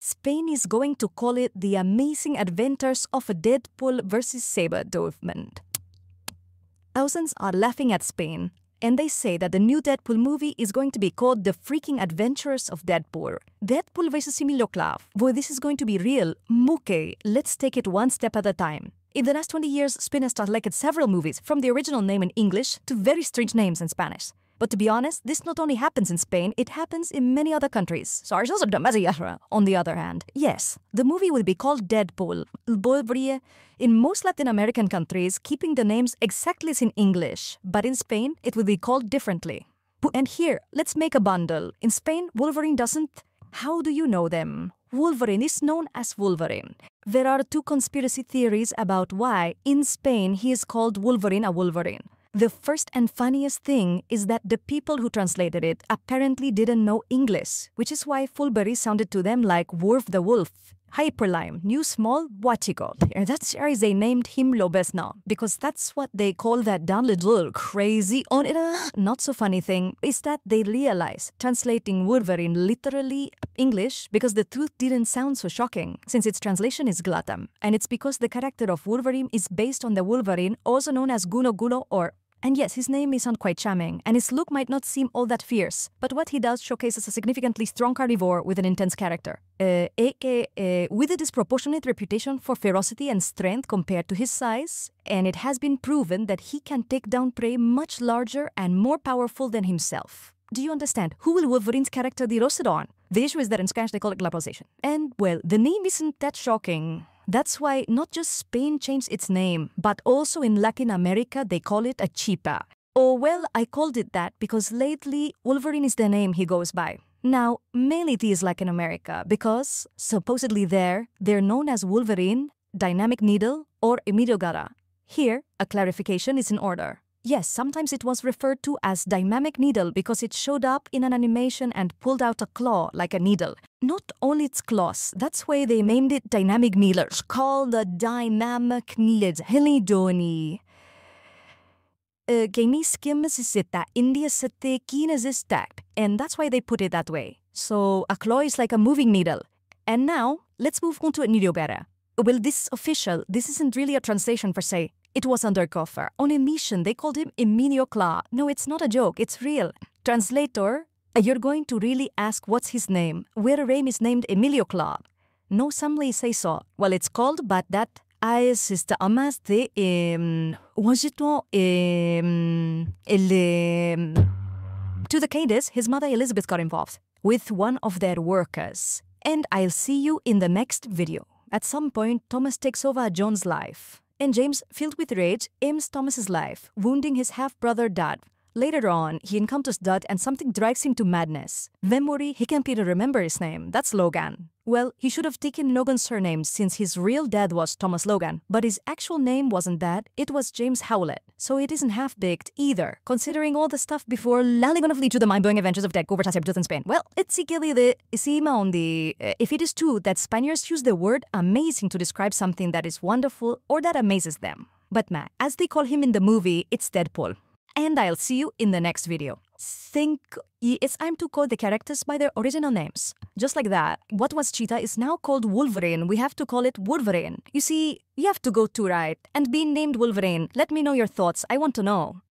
Spain is going to call it The Amazing Adventures of a Deadpool versus Saberdovement. Thousands are laughing at Spain, and they say that the new Deadpool movie is going to be called The Freaking Adventures of Deadpool. Deadpool versus Emilio Clark. Boy, this is going to be real. Okay, let's take it one step at a time. In the last 20 years, Spain has selected several movies, from the original name in English to very strange names in Spanish. But to be honest, this not only happens in Spain, it happens in many other countries. On the other hand, yes, the movie will be called Deadpool, Wolverine, in most Latin American countries, keeping the names exactly as in English. But in Spain, it will be called differently. And here, let's make a bundle. In Spain, Wolverine doesn't... How do you know them? Wolverine is known as Wolverine. There are two conspiracy theories about why, in Spain, he is called Wolverine a Wolverine. The first and funniest thing is that the people who translated it apparently didn't know English, which is why Fulbury sounded to them like Wolf the Wolf. Hyperlime, new small, Wachiko. That's why they named him Lobezno, because that's what they call that dumb little crazy on it. Not so funny thing is that they realized translating Wolverine literally English because the truth didn't sound so shocking, since its translation is glutton. And it's because the character of Wolverine is based on the Wolverine, also known as Guno Guno or... And yes, his name isn't quite charming, and his look might not seem all that fierce, but what he does showcases a significantly strong carnivore with an intense character. With a disproportionate reputation for ferocity and strength compared to his size, and it has been proven that he can take down prey much larger and more powerful than himself. Do you understand? Who will Wolverine's character be roasted on? The issue is that in Spanish they call it globalization. And, well, the name isn't that shocking. That's why not just Spain changed its name, but also in Latin America they call it a chipa. Oh well, I called it that because lately Wolverine is the name he goes by. Now, mainly it is Latin America because, supposedly they're known as Wolverine, Dynamic Needle, or Emilio Gara. Here, a clarification is in order. Yes, sometimes it was referred to as Dynamic Needle because it showed up in an animation and pulled out a claw like a needle. Not only its claws, that's why they named it Dynamic Needles, called the Dynamic Needles. Helidoni. And that's why they put it that way. So a claw is like a moving needle. And now, let's move on to Emilio Gara. Well, this is official. This isn't really a translation per se. It was undercover. On a mission, they called him Emilio Cla. No, it's not a joke. It's real. Translator, you're going to really ask what's his name. Where Rame is named Emilio Cla. No, somebody say so. Well, it's called, but that is the amas de To the cadence, his mother Elizabeth got involved with one of their workers. And I'll see you in the next video. At some point, Thomas takes over John's life. And James, filled with rage, aims Thomas's life, wounding his half-brother Dad. Later on, he encounters Dad and something drives him to madness. Memory, he can't even remember his name. That's Logan. Well, he should have taken Logan's surname since his real dad was Thomas Logan, but his actual name wasn't that, it was James Howlett. So it isn't half-baked either, considering all the stuff before Lally gonna lead to the mind-blowing adventures of Deadpool versus Sabretooth in Spain. Well, it's if it is true that Spaniards use the word amazing to describe something that is wonderful or that amazes them. But Matt, as they call him in the movie, it's Deadpool. And I'll see you in the next video. It's time to call the characters by their original names. Just like that, what was Cheetah is now called Wolverine. We have to call it Wolverine. You see, you have to go to right. And being named Wolverine, let me know your thoughts. I want to know.